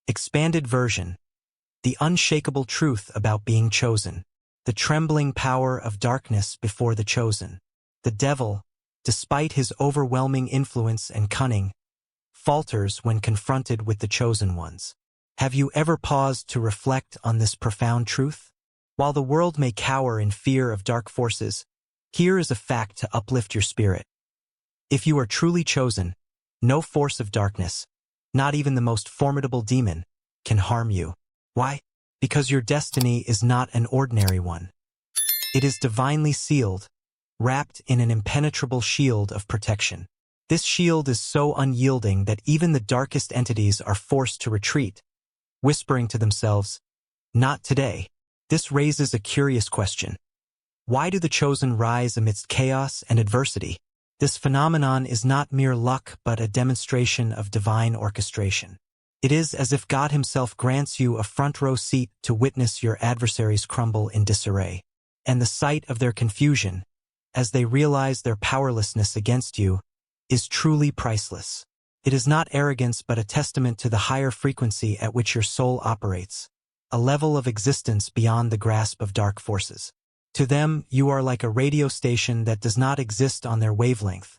Expanded version. The unshakable truth about being chosen. The trembling power of darkness before the chosen. The devil, despite his overwhelming influence and cunning, falters when confronted with the chosen ones. Have you ever paused to reflect on this profound truth? While the world may cower in fear of dark forces, here is a fact to uplift your spirit. If you are truly chosen, no force of darkness, not even the most formidable demon, can harm you. Why? Because your destiny is not an ordinary one. It is divinely sealed, wrapped in an impenetrable shield of protection. This shield is so unyielding that even the darkest entities are forced to retreat, whispering to themselves, "Not today." This raises a curious question. Why do the chosen rise amidst chaos and adversity? This phenomenon is not mere luck but a demonstration of divine orchestration. It is as if God himself grants you a front-row seat to witness your adversaries crumble in disarray. And the sight of their confusion, as they realize their powerlessness against you, is truly priceless. It is not arrogance but a testament to the higher frequency at which your soul operates, a level of existence beyond the grasp of dark forces. To them, you are like a radio station that does not exist on their wavelength,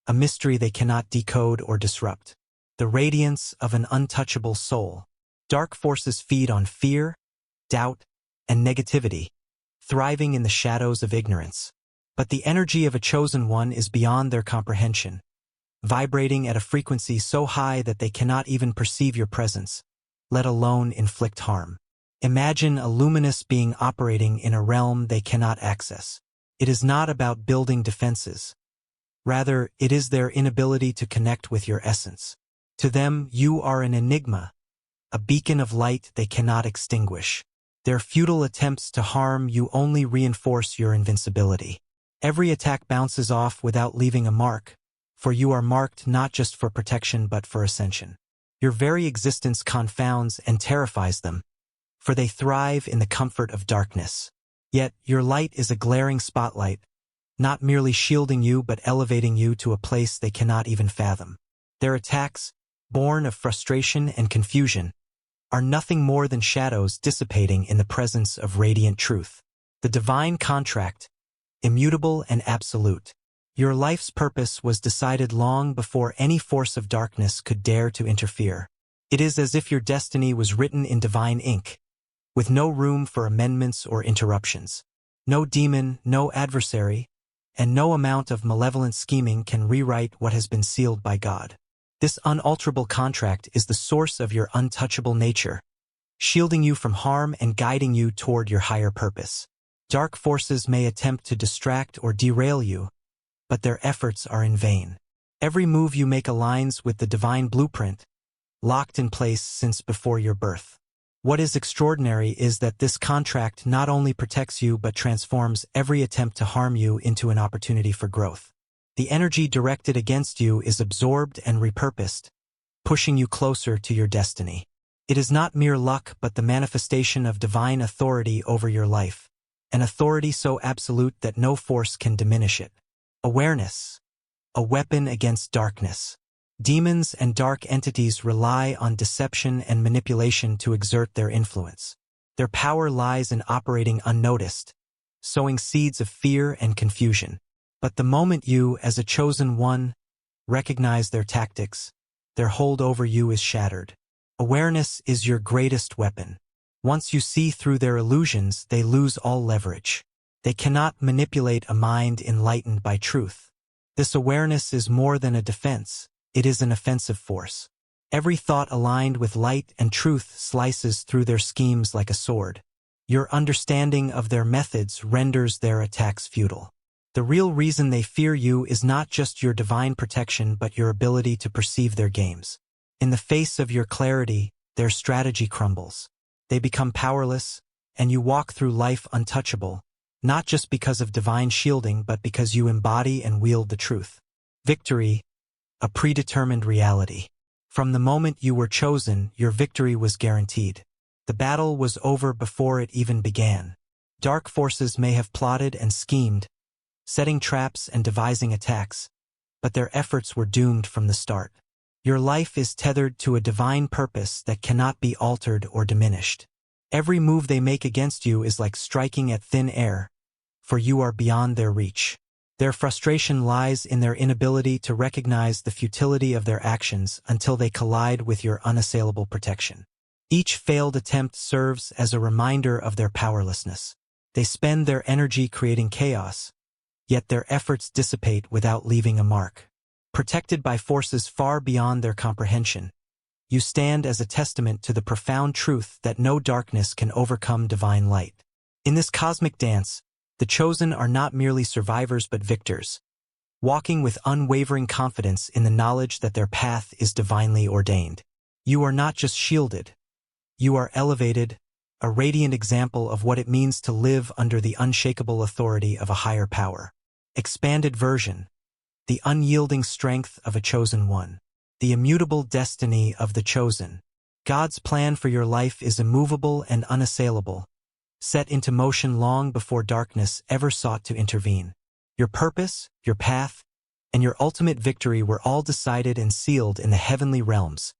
a mystery they cannot decode or disrupt. The radiance of an untouchable soul. Dark forces feed on fear, doubt, and negativity, thriving in the shadows of ignorance. But the energy of a chosen one is beyond their comprehension, vibrating at a frequency so high that they cannot even perceive your presence, let alone inflict harm. Imagine a luminous being operating in a realm they cannot access. It is not about building defenses. Rather, it is their inability to connect with your essence. To them, you are an enigma, a beacon of light they cannot extinguish. Their futile attempts to harm you only reinforce your invincibility. Every attack bounces off without leaving a mark, for you are marked not just for protection but for ascension. Your very existence confounds and terrifies them, for they thrive in the comfort of darkness. Yet, your light is a glaring spotlight, not merely shielding you but elevating you to a place they cannot even fathom. Their attacks, born of frustration and confusion, are nothing more than shadows dissipating in the presence of radiant truth. The divine contract, immutable and absolute. Your life's purpose was decided long before any force of darkness could dare to interfere. It is as if your destiny was written in divine ink, with no room for amendments or interruptions. No demon, no adversary, and no amount of malevolent scheming can rewrite what has been sealed by God. This unalterable contract is the source of your untouchable nature, shielding you from harm and guiding you toward your higher purpose. Dark forces may attempt to distract or derail you, but their efforts are in vain. Every move you make aligns with the divine blueprint, locked in place since before your birth. What is extraordinary is that this contract not only protects you but transforms every attempt to harm you into an opportunity for growth. The energy directed against you is absorbed and repurposed, pushing you closer to your destiny. It is not mere luck but the manifestation of divine authority over your life, an authority so absolute that no force can diminish it. Awareness, a weapon against darkness. Demons and dark entities rely on deception and manipulation to exert their influence. Their power lies in operating unnoticed, sowing seeds of fear and confusion. But the moment you, as a chosen one, recognize their tactics, their hold over you is shattered. Awareness is your greatest weapon. Once you see through their illusions, they lose all leverage. They cannot manipulate a mind enlightened by truth. This awareness is more than a defense. It is an offensive force. Every thought aligned with light and truth slices through their schemes like a sword. Your understanding of their methods renders their attacks futile. The real reason they fear you is not just your divine protection but your ability to perceive their games. In the face of your clarity, their strategy crumbles. They become powerless, and you walk through life untouchable, not just because of divine shielding but because you embody and wield the truth. Victory, a predetermined reality. From the moment you were chosen, your victory was guaranteed. The battle was over before it even began. Dark forces may have plotted and schemed, setting traps and devising attacks, but their efforts were doomed from the start. Your life is tethered to a divine purpose that cannot be altered or diminished. Every move they make against you is like striking at thin air, for you are beyond their reach. Their frustration lies in their inability to recognize the futility of their actions until they collide with your unassailable protection. Each failed attempt serves as a reminder of their powerlessness. They spend their energy creating chaos, yet their efforts dissipate without leaving a mark. Protected by forces far beyond their comprehension, you stand as a testament to the profound truth that no darkness can overcome divine light. In this cosmic dance, the chosen are not merely survivors but victors, walking with unwavering confidence in the knowledge that their path is divinely ordained. You are not just shielded, you are elevated, a radiant example of what it means to live under the unshakable authority of a higher power. Expanded version. The unyielding strength of a chosen one. The immutable destiny of the chosen. God's plan for your life is immovable and unassailable, set into motion long before darkness ever sought to intervene. Your purpose, your path, and your ultimate victory were all decided and sealed in the heavenly realms,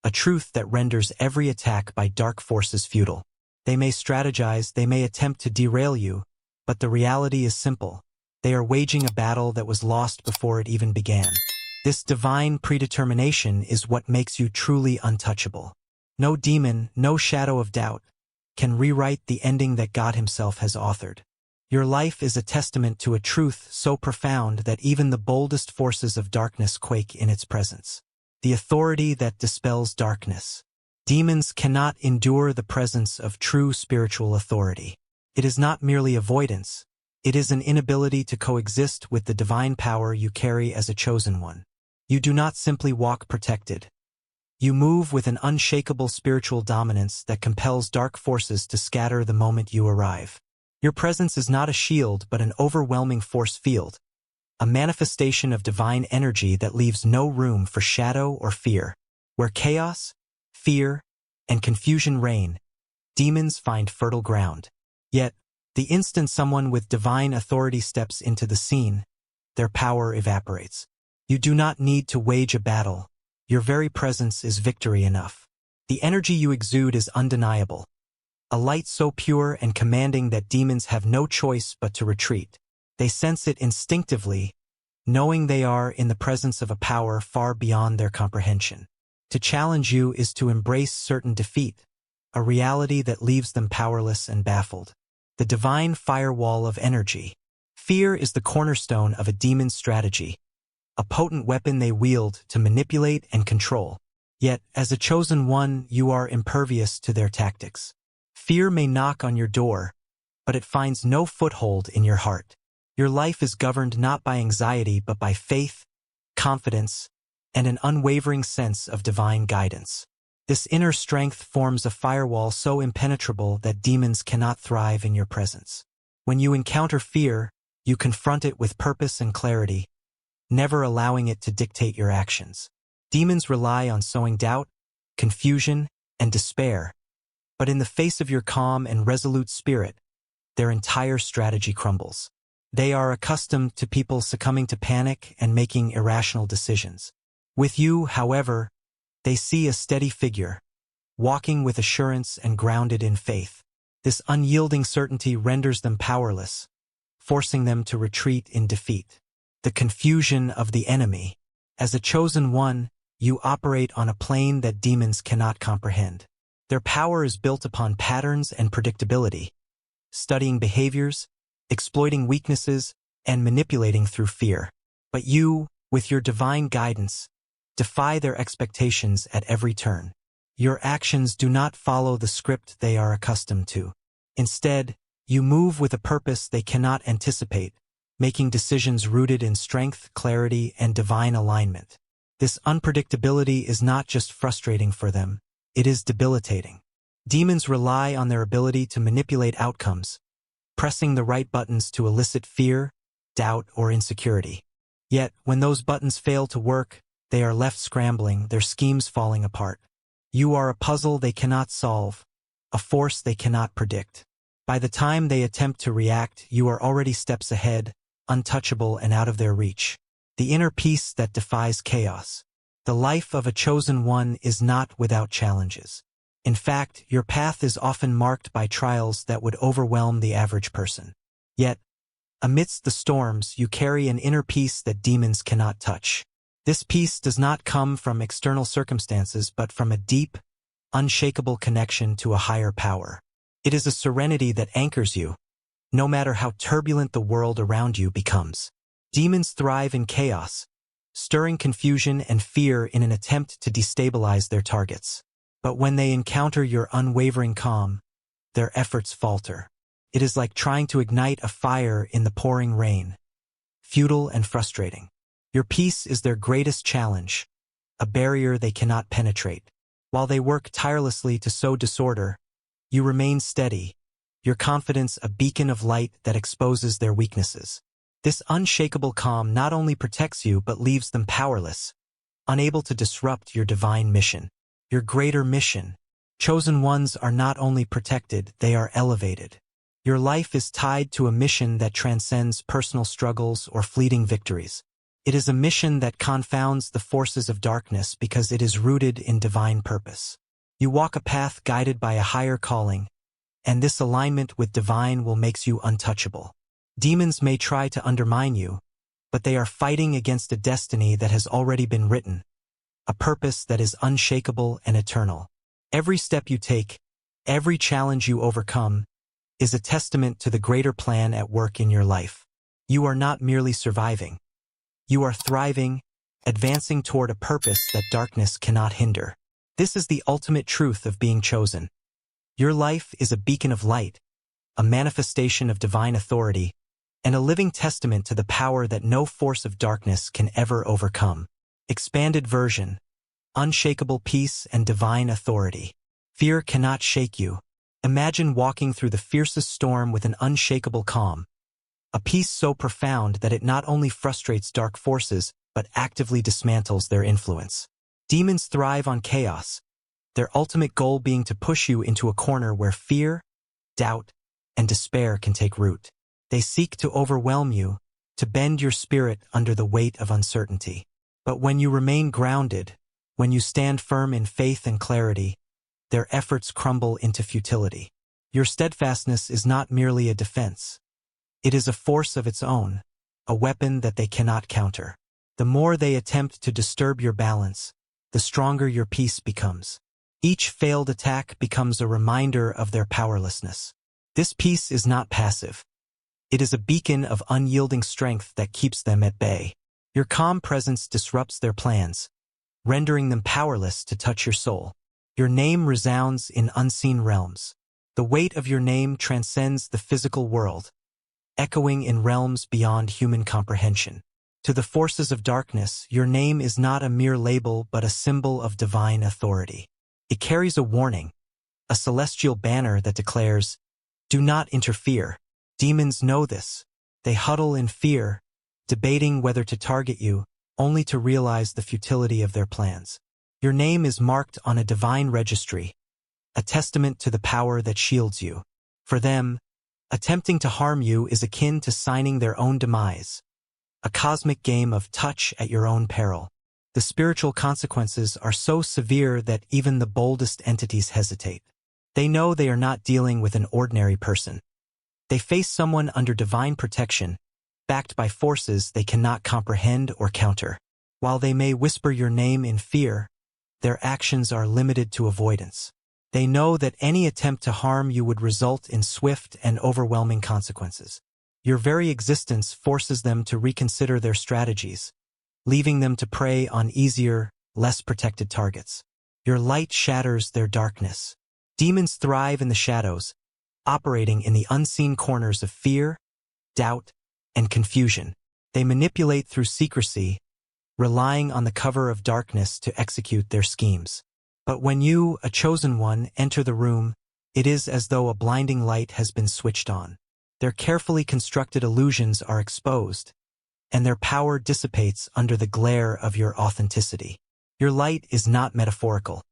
a truth that renders every attack by dark forces futile. They may strategize, they may attempt to derail you, but the reality is simple. They are waging a battle that was lost before it even began. This divine predetermination is what makes you truly untouchable. No demon, no shadow of doubt, can rewrite the ending that God Himself has authored. Your life is a testament to a truth so profound that even the boldest forces of darkness quake in its presence. The authority that dispels darkness. Demons cannot endure the presence of true spiritual authority. It is not merely avoidance. It is an inability to coexist with the divine power you carry as a chosen one. You do not simply walk protected. You move with an unshakable spiritual dominance that compels dark forces to scatter the moment you arrive. Your presence is not a shield but an overwhelming force field, a manifestation of divine energy that leaves no room for shadow or fear. Where chaos, fear, and confusion reign, demons find fertile ground. Yet, the instant someone with divine authority steps into the scene, their power evaporates. You do not need to wage a battle. Your very presence is victory enough. The energy you exude is undeniable. A light so pure and commanding that demons have no choice but to retreat. They sense it instinctively, knowing they are in the presence of a power far beyond their comprehension. To challenge you is to embrace certain defeat, a reality that leaves them powerless and baffled. The divine firewall of energy. Fear is the cornerstone of a demon's strategy, a potent weapon they wield to manipulate and control. Yet, as a chosen one, you are impervious to their tactics. Fear may knock on your door, but it finds no foothold in your heart. Your life is governed not by anxiety but by faith, confidence, and an unwavering sense of divine guidance. This inner strength forms a firewall so impenetrable that demons cannot thrive in your presence. When you encounter fear, you confront it with purpose and clarity, never allowing it to dictate your actions. Demons rely on sowing doubt, confusion, and despair, but in the face of your calm and resolute spirit, their entire strategy crumbles. They are accustomed to people succumbing to panic and making irrational decisions. With you, however, they see a steady figure, walking with assurance and grounded in faith. This unyielding certainty renders them powerless, forcing them to retreat in defeat. The confusion of the enemy. As a chosen one, you operate on a plane that demons cannot comprehend. Their power is built upon patterns and predictability, studying behaviors, exploiting weaknesses, and manipulating through fear. But you, with your divine guidance, defy their expectations at every turn. Your actions do not follow the script they are accustomed to. Instead, you move with a purpose they cannot anticipate, making decisions rooted in strength, clarity, and divine alignment. This unpredictability is not just frustrating for them, it is debilitating. Demons rely on their ability to manipulate outcomes, pressing the right buttons to elicit fear, doubt, or insecurity. Yet, when those buttons fail to work, they are left scrambling, their schemes falling apart. You are a puzzle they cannot solve, a force they cannot predict. By the time they attempt to react, you are already steps ahead, untouchable and out of their reach. The inner peace that defies chaos. The life of a chosen one is not without challenges. In fact, your path is often marked by trials that would overwhelm the average person. Yet, amidst the storms, you carry an inner peace that demons cannot touch. This peace does not come from external circumstances but from a deep, unshakable connection to a higher power. It is a serenity that anchors you, no matter how turbulent the world around you becomes. Demons thrive in chaos, stirring confusion and fear in an attempt to destabilize their targets. But when they encounter your unwavering calm, their efforts falter. It is like trying to ignite a fire in the pouring rain, futile and frustrating. Your peace is their greatest challenge, a barrier they cannot penetrate. While they work tirelessly to sow disorder, you remain steady, your confidence a beacon of light that exposes their weaknesses. This unshakable calm not only protects you but leaves them powerless, unable to disrupt your divine mission. Your greater mission. Chosen ones are not only protected, they are elevated. Your life is tied to a mission that transcends personal struggles or fleeting victories. It is a mission that confounds the forces of darkness because it is rooted in divine purpose. You walk a path guided by a higher calling, and this alignment with divine will make you untouchable. Demons may try to undermine you, but they are fighting against a destiny that has already been written, a purpose that is unshakable and eternal. Every step you take, every challenge you overcome, is a testament to the greater plan at work in your life. You are not merely surviving. You are thriving, advancing toward a purpose that darkness cannot hinder. This is the ultimate truth of being chosen. Your life is a beacon of light, a manifestation of divine authority, and a living testament to the power that no force of darkness can ever overcome. Expanded version. Unshakable peace and divine authority. Fear cannot shake you. Imagine walking through the fiercest storm with an unshakable calm. A peace so profound that it not only frustrates dark forces, but actively dismantles their influence. Demons thrive on chaos, their ultimate goal being to push you into a corner where fear, doubt, and despair can take root. They seek to overwhelm you, to bend your spirit under the weight of uncertainty. But when you remain grounded, when you stand firm in faith and clarity, their efforts crumble into futility. Your steadfastness is not merely a defense. It is a force of its own, a weapon that they cannot counter. The more they attempt to disturb your balance, the stronger your peace becomes. Each failed attack becomes a reminder of their powerlessness. This peace is not passive. It is a beacon of unyielding strength that keeps them at bay. Your calm presence disrupts their plans, rendering them powerless to touch your soul. Your name resounds in unseen realms. The weight of your name transcends the physical world, echoing in realms beyond human comprehension. To the forces of darkness, your name is not a mere label but a symbol of divine authority. It carries a warning, a celestial banner that declares, "Do not interfere." Demons know this. They huddle in fear, debating whether to target you, only to realize the futility of their plans. Your name is marked on a divine registry, a testament to the power that shields you. For them, attempting to harm you is akin to signing their own demise, a cosmic game of touch at your own peril. The spiritual consequences are so severe that even the boldest entities hesitate. They know they are not dealing with an ordinary person. They face someone under divine protection, backed by forces they cannot comprehend or counter. While they may whisper your name in fear, their actions are limited to avoidance. They know that any attempt to harm you would result in swift and overwhelming consequences. Your very existence forces them to reconsider their strategies, leaving them to prey on easier, less protected targets. Your light shatters their darkness. Demons thrive in the shadows, operating in the unseen corners of fear, doubt, and confusion. They manipulate through secrecy, relying on the cover of darkness to execute their schemes. But when you, a chosen one, enter the room, it is as though a blinding light has been switched on. Their carefully constructed illusions are exposed, and their power dissipates under the glare of your authenticity. Your light is not metaphorical.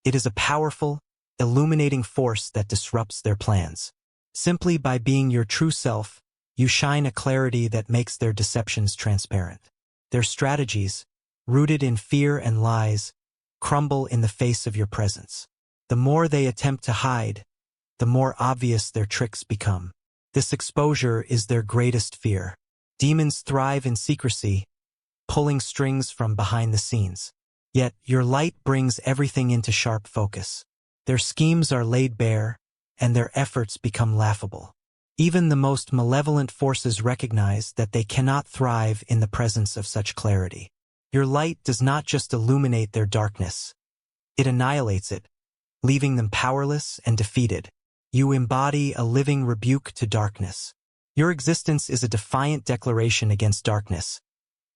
It is a powerful, illuminating force that disrupts their plans. Simply by being your true self, you shine a clarity that makes their deceptions transparent. Their strategies, rooted in fear and lies, crumble in the face of your presence. The more they attempt to hide, the more obvious their tricks become. This exposure is their greatest fear. Demons thrive in secrecy, pulling strings from behind the scenes. Yet your light brings everything into sharp focus. Their schemes are laid bare, and their efforts become laughable. Even the most malevolent forces recognize that they cannot thrive in the presence of such clarity. Your light does not just illuminate their darkness. It annihilates it, leaving them powerless and defeated. You embody a living rebuke to darkness. Your existence is a defiant declaration against darkness,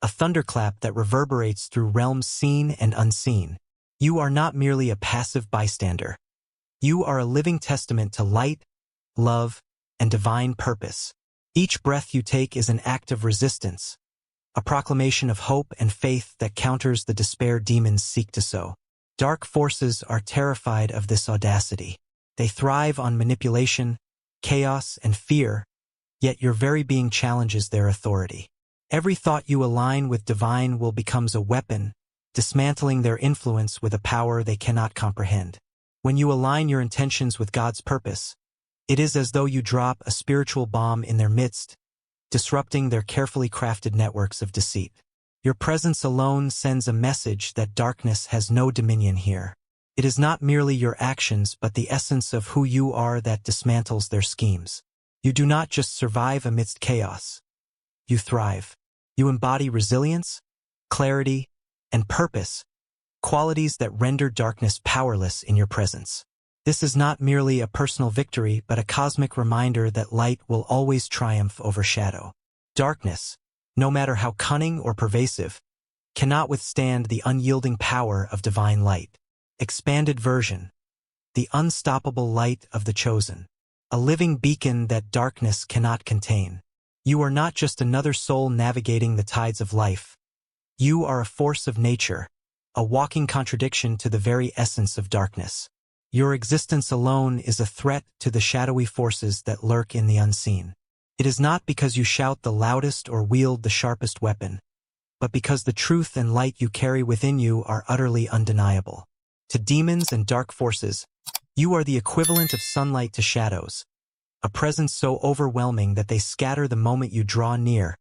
a thunderclap that reverberates through realms seen and unseen. You are not merely a passive bystander. You are a living testament to light, love, and divine purpose. Each breath you take is an act of resistance, a proclamation of hope and faith that counters the despair demons seek to sow. Dark forces are terrified of this audacity. They thrive on manipulation, chaos, and fear, yet your very being challenges their authority. Every thought you align with divine will becomes a weapon, dismantling their influence with a power they cannot comprehend. When you align your intentions with God's purpose, it is as though you drop a spiritual bomb in their midst, disrupting their carefully crafted networks of deceit. Your presence alone sends a message that darkness has no dominion here. It is not merely your actions but the essence of who you are that dismantles their schemes. You do not just survive amidst chaos. You thrive. You embody resilience, clarity, and purpose, qualities that render darkness powerless in your presence. This is not merely a personal victory but a cosmic reminder that light will always triumph over shadow. Darkness, no matter how cunning or pervasive, cannot withstand the unyielding power of divine light. Expanded version. The unstoppable light of the chosen. A living beacon that darkness cannot contain. You are not just another soul navigating the tides of life. You are a force of nature, a walking contradiction to the very essence of darkness. Your existence alone is a threat to the shadowy forces that lurk in the unseen. It is not because you shout the loudest or wield the sharpest weapon, but because the truth and light you carry within you are utterly undeniable. To demons and dark forces, you are the equivalent of sunlight to shadows, a presence so overwhelming that they scatter the moment you draw near,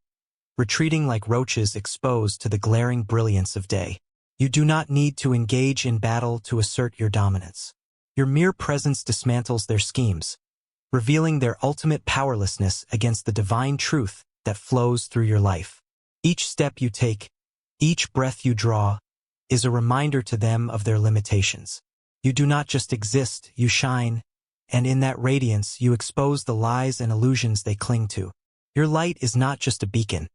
retreating like roaches exposed to the glaring brilliance of day. You do not need to engage in battle to assert your dominance. Your mere presence dismantles their schemes, revealing their ultimate powerlessness against the divine truth that flows through your life. Each step you take, each breath you draw, is a reminder to them of their limitations. You do not just exist, you shine, and in that radiance you expose the lies and illusions they cling to. Your light is not just a beacon.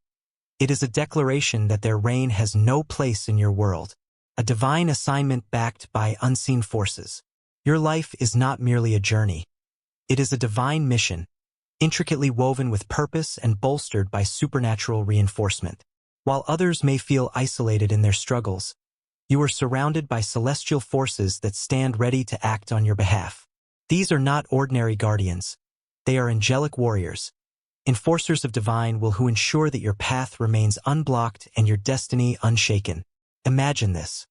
It is a declaration that their reign has no place in your world, a divine assignment backed by unseen forces. Your life is not merely a journey. It is a divine mission, intricately woven with purpose and bolstered by supernatural reinforcement. While others may feel isolated in their struggles, you are surrounded by celestial forces that stand ready to act on your behalf. These are not ordinary guardians. They are angelic warriors, enforcers of divine will who ensure that your path remains unblocked and your destiny unshaken. Imagine this.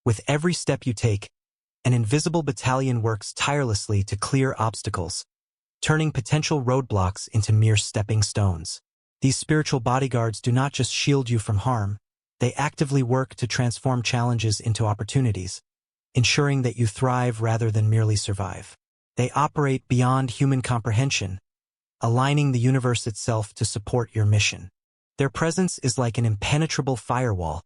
With every step you take, an invisible battalion works tirelessly to clear obstacles, turning potential roadblocks into mere stepping stones. These spiritual bodyguards do not just shield you from harm, they actively work to transform challenges into opportunities, ensuring that you thrive rather than merely survive. They operate beyond human comprehension, aligning the universe itself to support your mission. Their presence is like an impenetrable firewall,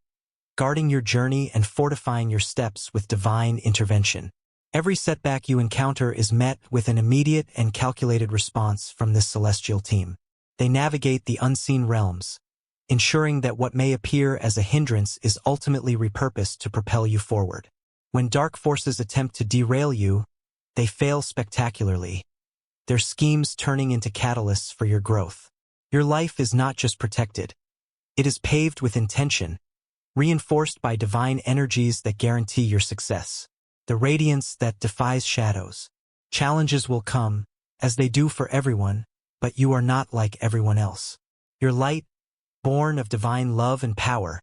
guarding your journey and fortifying your steps with divine intervention. Every setback you encounter is met with an immediate and calculated response from this celestial team. They navigate the unseen realms, ensuring that what may appear as a hindrance is ultimately repurposed to propel you forward. When dark forces attempt to derail you, they fail spectacularly, their schemes turning into catalysts for your growth. Your life is not just protected. It is paved with intention, reinforced by divine energies that guarantee your success. The radiance that defies shadows. Challenges will come, as they do for everyone, but you are not like everyone else. Your light, born of divine love and power,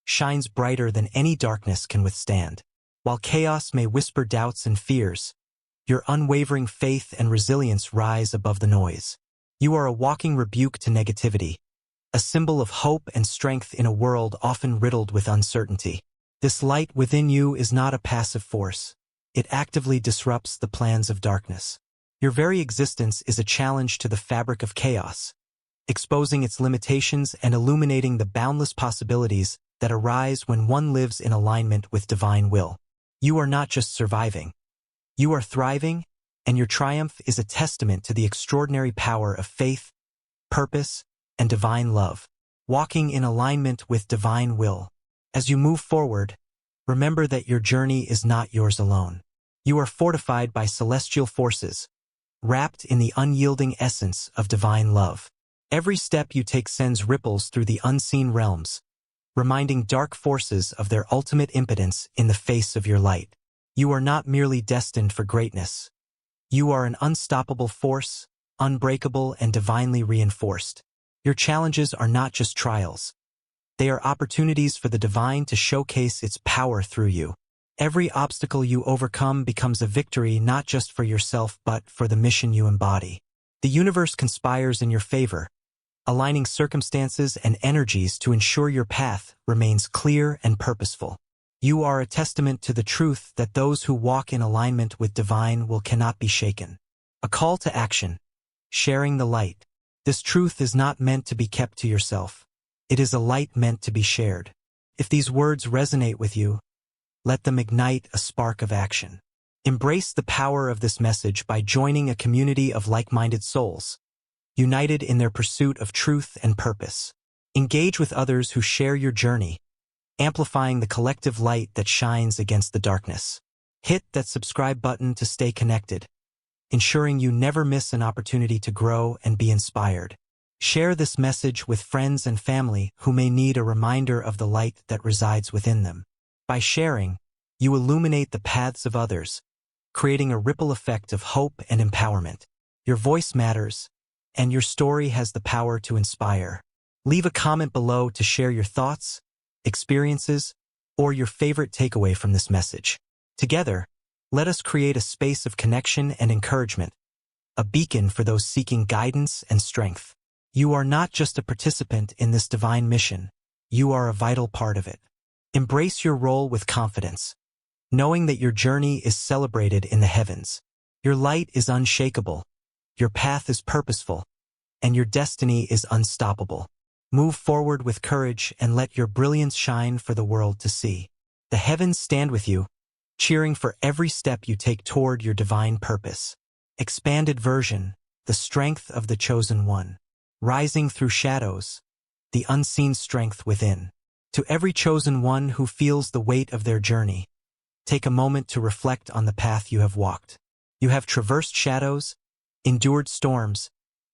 shines brighter than any darkness can withstand. While chaos may whisper doubts and fears, your unwavering faith and resilience rise above the noise. You are a walking rebuke to negativity, a symbol of hope and strength in a world often riddled with uncertainty. This light within you is not a passive force. It actively disrupts the plans of darkness. Your very existence is a challenge to the fabric of chaos, exposing its limitations and illuminating the boundless possibilities that arise when one lives in alignment with divine will. You are not just surviving. You are thriving, and your triumph is a testament to the extraordinary power of faith, purpose, and divine love. Walking in alignment with divine will. As you move forward, remember that your journey is not yours alone. You are fortified by celestial forces, wrapped in the unyielding essence of divine love. Every step you take sends ripples through the unseen realms, reminding dark forces of their ultimate impotence in the face of your light. You are not merely destined for greatness. You are an unstoppable force, unbreakable and divinely reinforced. Your challenges are not just trials. They are opportunities for the divine to showcase its power through you. Every obstacle you overcome becomes a victory not just for yourself but for the mission you embody. The universe conspires in your favor, aligning circumstances and energies to ensure your path remains clear and purposeful. You are a testament to the truth that those who walk in alignment with divine will cannot be shaken. A call to action. Sharing the light. This truth is not meant to be kept to yourself. It is a light meant to be shared. If these words resonate with you, let them ignite a spark of action. Embrace the power of this message by joining a community of like-minded souls, united in their pursuit of truth and purpose. Engage with others who share your journey, amplifying the collective light that shines against the darkness. Hit that subscribe button to stay connected, ensuring you never miss an opportunity to grow and be inspired. Share this message with friends and family who may need a reminder of the light that resides within them. By sharing, you illuminate the paths of others, creating a ripple effect of hope and empowerment. Your voice matters, and your story has the power to inspire. Leave a comment below to share your thoughts, experiences, or your favorite takeaway from this message. Together, let us create a space of connection and encouragement, a beacon for those seeking guidance and strength. You are not just a participant in this divine mission, you are a vital part of it. Embrace your role with confidence, knowing that your journey is celebrated in the heavens. Your light is unshakable, your path is purposeful, and your destiny is unstoppable. Move forward with courage and let your brilliance shine for the world to see. The heavens stand with you, cheering for every step you take toward your divine purpose. Expanded version, the strength of the chosen one. Rising through shadows, the unseen strength within. To every chosen one who feels the weight of their journey, take a moment to reflect on the path you have walked. You have traversed shadows, endured storms,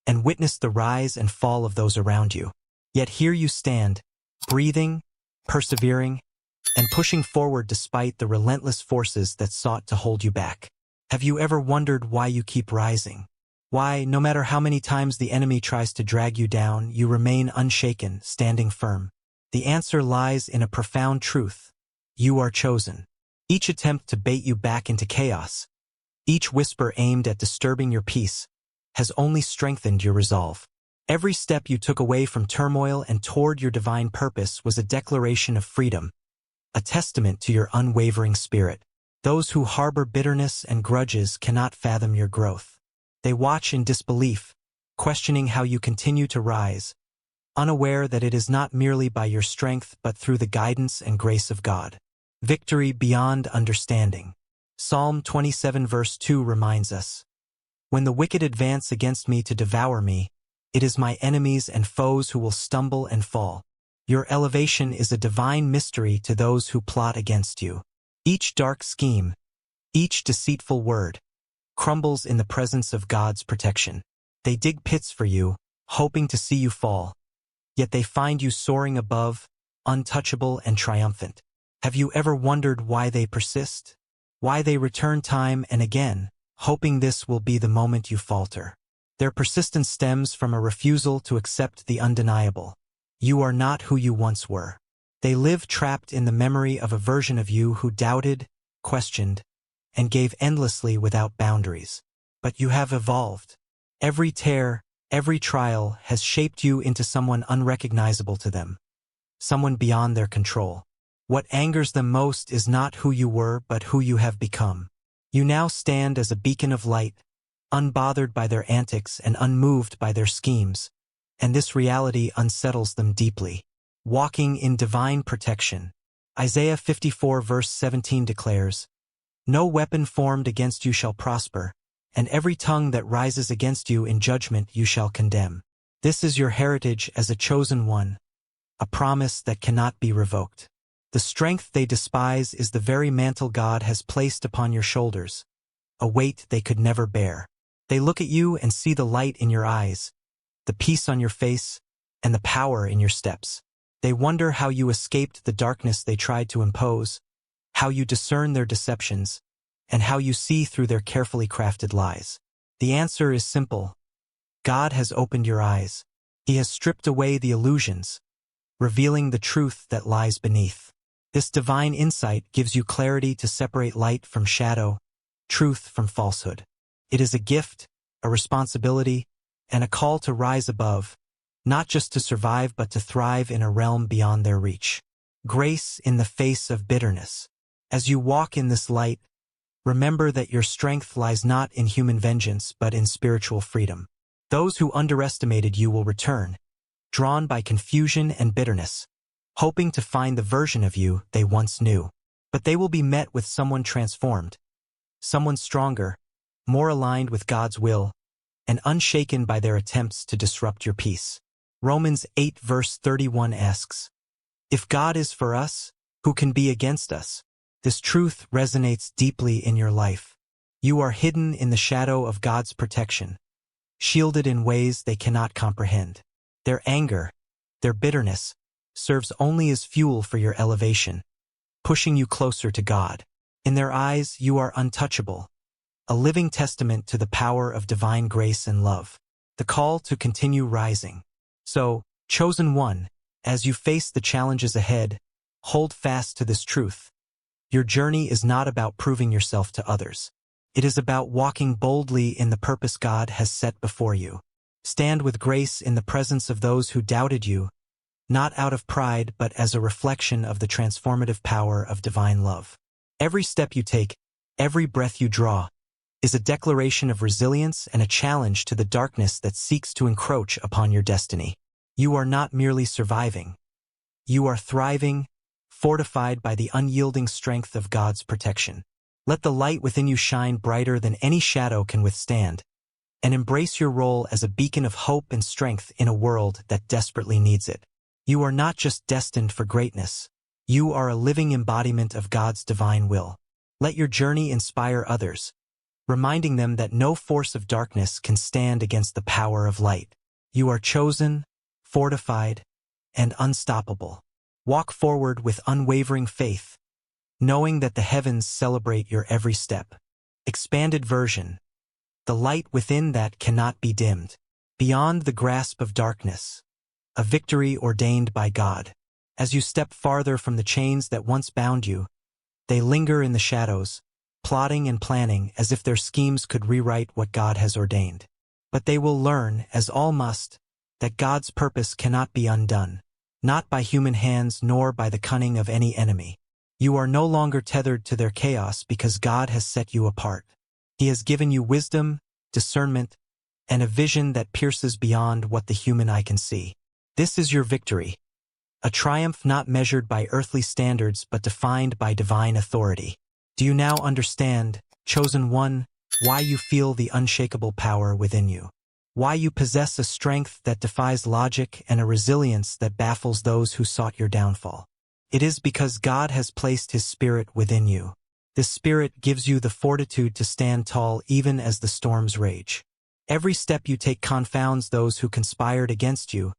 and witnessed the rise and fall of those around you. Yet here you stand, breathing, persevering, and pushing forward despite the relentless forces that sought to hold you back. Have you ever wondered why you keep rising? Why, no matter how many times the enemy tries to drag you down, you remain unshaken, standing firm? The answer lies in a profound truth. You are chosen. Each attempt to bait you back into chaos, each whisper aimed at disturbing your peace, has only strengthened your resolve. Every step you took away from turmoil and toward your divine purpose was a declaration of freedom, a testament to your unwavering spirit. Those who harbor bitterness and grudges cannot fathom your growth. They watch in disbelief, questioning how you continue to rise, unaware that it is not merely by your strength but through the guidance and grace of God. Victory beyond understanding. Psalm 27 verse 2 reminds us, "When the wicked advance against me to devour me, it is my enemies and foes who will stumble and fall." Your elevation is a divine mystery to those who plot against you. Each dark scheme, each deceitful word, crumbles in the presence of God's protection. They dig pits for you, hoping to see you fall, yet they find you soaring above, untouchable and triumphant. Have you ever wondered why they persist? Why they return time and again, hoping this will be the moment you falter? Their persistence stems from a refusal to accept the undeniable. You are not who you once were. They live trapped in the memory of a version of you who doubted, questioned, and gave endlessly without boundaries. But you have evolved. Every tear, every trial has shaped you into someone unrecognizable to them, someone beyond their control. What angers them most is not who you were but who you have become. You now stand as a beacon of light, unbothered by their antics and unmoved by their schemes, and this reality unsettles them deeply. Walking in divine protection. Isaiah 54 verse 17 declares, "No weapon formed against you shall prosper, and every tongue that rises against you in judgment you shall condemn." This is your heritage as a chosen one, a promise that cannot be revoked. The strength they despise is the very mantle God has placed upon your shoulders, a weight they could never bear. They look at you and see the light in your eyes, the peace on your face, and the power in your steps. They wonder how you escaped the darkness they tried to impose, how you discern their deceptions, and how you see through their carefully crafted lies. The answer is simple. God has opened your eyes. He has stripped away the illusions, revealing the truth that lies beneath. This divine insight gives you clarity to separate light from shadow, truth from falsehood. It is a gift, a responsibility, and a call to rise above, not just to survive but to thrive in a realm beyond their reach. Grace in the face of bitterness. As you walk in this light, remember that your strength lies not in human vengeance but in spiritual freedom. Those who underestimated you will return, drawn by confusion and bitterness, hoping to find the version of you they once knew. But they will be met with someone transformed, someone stronger, more aligned with God's will, and unshaken by their attempts to disrupt your peace. Romans 8 verse 31 asks, "If God is for us, who can be against us?" This truth resonates deeply in your life. You are hidden in the shadow of God's protection, shielded in ways they cannot comprehend. Their anger, their bitterness, serves only as fuel for your elevation, pushing you closer to God. In their eyes, you are untouchable, a living testament to the power of divine grace and love. The call to continue rising. So, chosen one, as you face the challenges ahead, hold fast to this truth. Your journey is not about proving yourself to others. It is about walking boldly in the purpose God has set before you. Stand with grace in the presence of those who doubted you, not out of pride but as a reflection of the transformative power of divine love. Every step you take, every breath you draw, is a declaration of resilience and a challenge to the darkness that seeks to encroach upon your destiny. You are not merely surviving. You are thriving, fortified by the unyielding strength of God's protection. Let the light within you shine brighter than any shadow can withstand, and embrace your role as a beacon of hope and strength in a world that desperately needs it. You are not just destined for greatness. You are a living embodiment of God's divine will. Let your journey inspire others, reminding them that no force of darkness can stand against the power of light. You are chosen, fortified, and unstoppable. Walk forward with unwavering faith, knowing that the heavens celebrate your every step. Expanded version. The light within that cannot be dimmed. Beyond the grasp of darkness. A victory ordained by God. As you step farther from the chains that once bound you, they linger in the shadows, plotting and planning as if their schemes could rewrite what God has ordained. But they will learn, as all must, that God's purpose cannot be undone, not by human hands nor by the cunning of any enemy. You are no longer tethered to their chaos because God has set you apart. He has given you wisdom, discernment, and a vision that pierces beyond what the human eye can see. This is your victory, a triumph not measured by earthly standards but defined by divine authority. Do you now understand, chosen one, why you feel the unshakable power within you? Why you possess a strength that defies logic and a resilience that baffles those who sought your downfall? It is because God has placed His Spirit within you. This Spirit gives you the fortitude to stand tall even as the storms rage. Every step you take confounds those who conspired against you,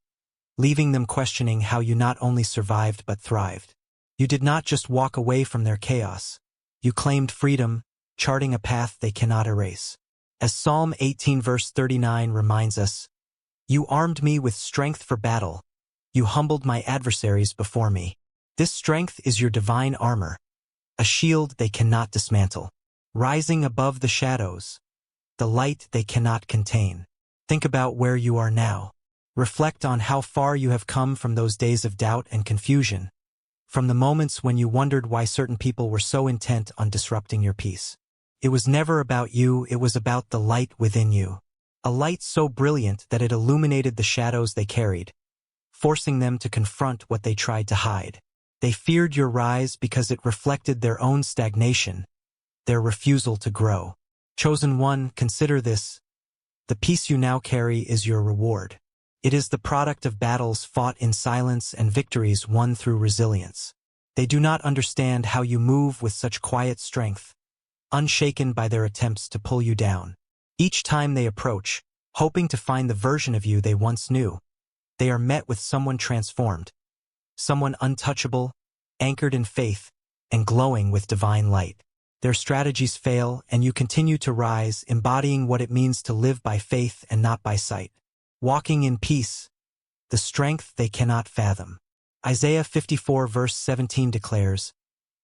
leaving them questioning how you not only survived but thrived. You did not just walk away from their chaos. You claimed freedom, charting a path they cannot erase. As Psalm 18 verse 39 reminds us, "You armed me with strength for battle. You humbled my adversaries before me." This strength is your divine armor, a shield they cannot dismantle. Rising above the shadows, the light they cannot contain. Think about where you are now. Reflect on how far you have come from those days of doubt and confusion, from the moments when you wondered why certain people were so intent on disrupting your peace. It was never about you, it was about the light within you. A light so brilliant that it illuminated the shadows they carried, forcing them to confront what they tried to hide. They feared your rise because it reflected their own stagnation, their refusal to grow. Chosen one, consider this. The peace you now carry is your reward. It is the product of battles fought in silence and victories won through resilience. They do not understand how you move with such quiet strength, unshaken by their attempts to pull you down. Each time they approach, hoping to find the version of you they once knew, they are met with someone transformed, someone untouchable, anchored in faith, and glowing with divine light. Their strategies fail, and you continue to rise, embodying what it means to live by faith and not by sight. Walking in peace, the strength they cannot fathom. Isaiah 54 verse 17 declares,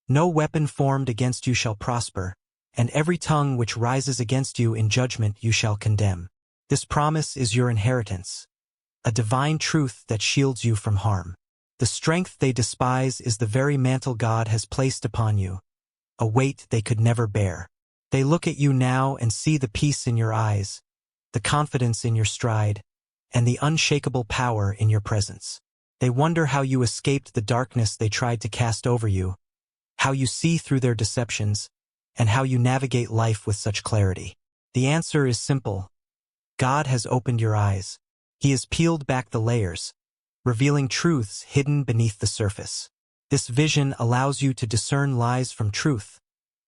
"No weapon formed against you shall prosper, and every tongue which rises against you in judgment you shall condemn." This promise is your inheritance, a divine truth that shields you from harm. The strength they despise is the very mantle God has placed upon you, a weight they could never bear. They look at you now and see the peace in your eyes, the confidence in your stride, and the unshakable power in your presence. They wonder how you escaped the darkness they tried to cast over you, how you see through their deceptions, and how you navigate life with such clarity. The answer is simple. God has opened your eyes. He has peeled back the layers, revealing truths hidden beneath the surface. This vision allows you to discern lies from truth,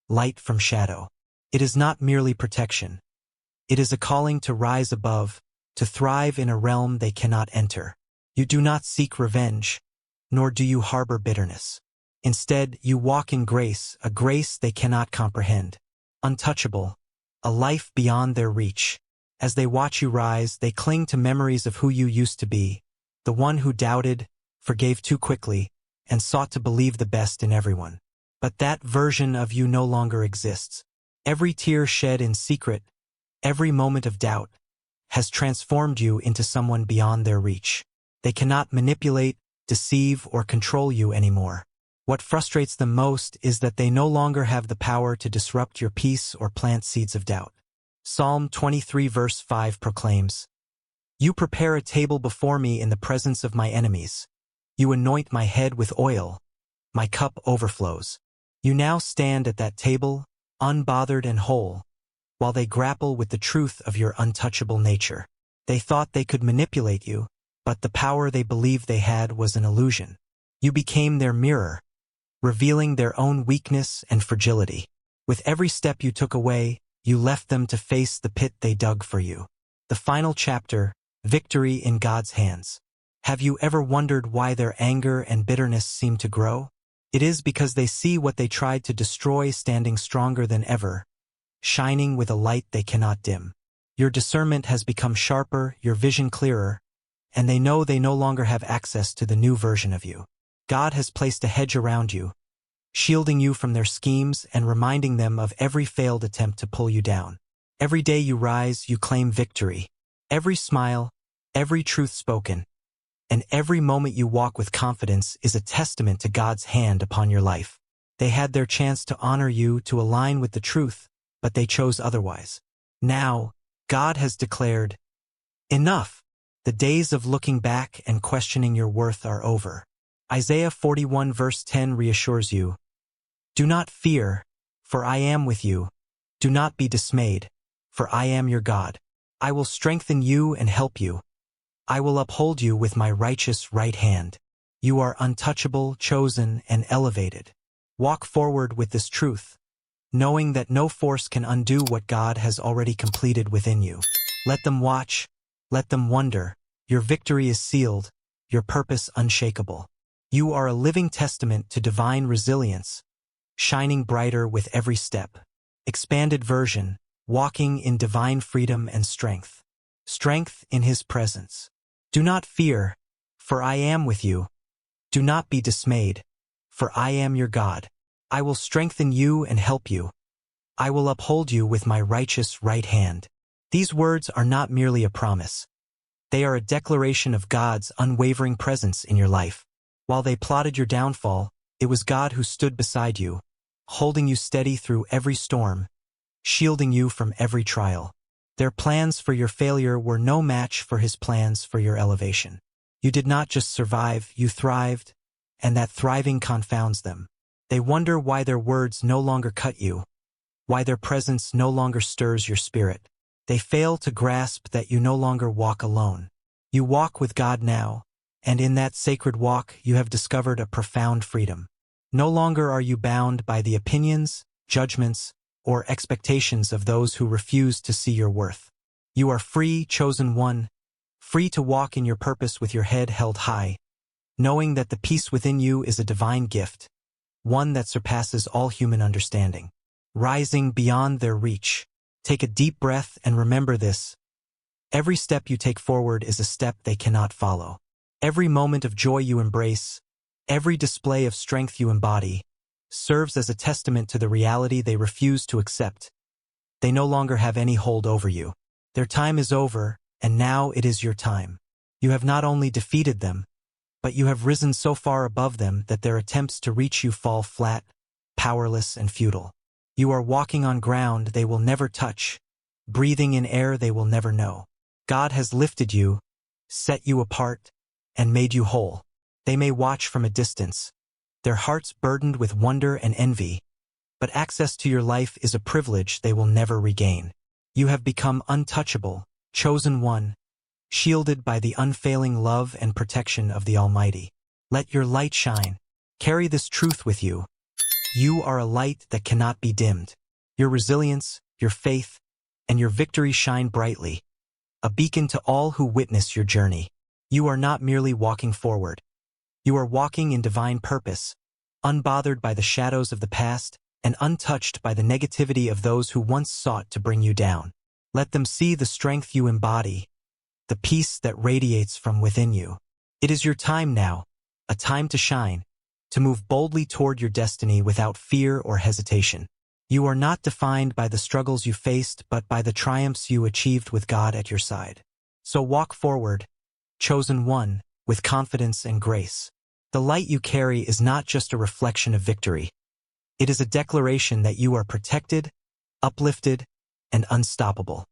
light from shadow. It is not merely protection. It is a calling to rise above, to thrive in a realm they cannot enter. You do not seek revenge, nor do you harbor bitterness. Instead, you walk in grace, a grace they cannot comprehend. Untouchable, a life beyond their reach. As they watch you rise, they cling to memories of who you used to be, the one who doubted, forgave too quickly, and sought to believe the best in everyone. But that version of you no longer exists. Every tear shed in secret, every moment of doubt, has transformed you into someone beyond their reach. They cannot manipulate, deceive, or control you anymore. What frustrates them most is that they no longer have the power to disrupt your peace or plant seeds of doubt. Psalm 23 verse 5 proclaims, "You prepare a table before me in the presence of my enemies. You anoint my head with oil. My cup overflows." You now stand at that table, unbothered and whole, while they grapple with the truth of your untouchable nature. They thought they could manipulate you, but the power they believed they had was an illusion. You became their mirror, revealing their own weakness and fragility. With every step you took away, you left them to face the pit they dug for you. The final chapter, victory in God's hands. Have you ever wondered why their anger and bitterness seem to grow? It is because they see what they tried to destroy standing stronger than ever, shining with a light they cannot dim. Your discernment has become sharper, your vision clearer, and they know they no longer have access to the new version of you. God has placed a hedge around you, shielding you from their schemes and reminding them of every failed attempt to pull you down. Every day you rise, you claim victory. Every smile, every truth spoken, and every moment you walk with confidence is a testament to God's hand upon your life. They had their chance to honor you, to align with the truth, but they chose otherwise. Now, God has declared, "Enough! The days of looking back and questioning your worth are over." Isaiah 41 verse 10 reassures you, "Do not fear, for I am with you. Do not be dismayed, for I am your God. I will strengthen you and help you. I will uphold you with my righteous right hand. You are untouchable, chosen, and elevated." Walk forward with this truth, knowing that no force can undo what God has already completed within you. Let them watch, let them wonder. Your victory is sealed, your purpose unshakable. You are a living testament to divine resilience, shining brighter with every step. Expanded version, walking in divine freedom and strength. Strength in His presence. Do not fear, for I am with you. Do not be dismayed, for I am your God. I will strengthen you and help you. I will uphold you with my righteous right hand. These words are not merely a promise. They are a declaration of God's unwavering presence in your life. While they plotted your downfall, it was God who stood beside you, holding you steady through every storm, shielding you from every trial. Their plans for your failure were no match for his plans for your elevation. You did not just survive, you thrived, and that thriving confounds them. They wonder why their words no longer cut you, why their presence no longer stirs your spirit. They fail to grasp that you no longer walk alone. You walk with God now, and in that sacred walk you have discovered a profound freedom. No longer are you bound by the opinions, judgments, or expectations of those who refuse to see your worth. You are free, chosen one, free to walk in your purpose with your head held high, knowing that the peace within you is a divine gift, one that surpasses all human understanding. Rising beyond their reach. Take a deep breath and remember this. Every step you take forward is a step they cannot follow. Every moment of joy you embrace, every display of strength you embody, serves as a testament to the reality they refuse to accept. They no longer have any hold over you. Their time is over, and now it is your time. You have not only defeated them, but you have risen so far above them that their attempts to reach you fall flat, powerless, and futile. You are walking on ground they will never touch, breathing in air they will never know. God has lifted you, set you apart, and made you whole. They may watch from a distance, their hearts burdened with wonder and envy, but access to your life is a privilege they will never regain. You have become untouchable, chosen one, shielded by the unfailing love and protection of the Almighty. Let your light shine. Carry this truth with you. You are a light that cannot be dimmed. Your resilience, your faith, and your victory shine brightly, a beacon to all who witness your journey. You are not merely walking forward. You are walking in divine purpose, unbothered by the shadows of the past and untouched by the negativity of those who once sought to bring you down. Let them see the strength you embody, the peace that radiates from within you. It is your time now, a time to shine, to move boldly toward your destiny without fear or hesitation. You are not defined by the struggles you faced, but by the triumphs you achieved with God at your side. So walk forward, chosen one, with confidence and grace. The light you carry is not just a reflection of victory. It is a declaration that you are protected, uplifted, and unstoppable.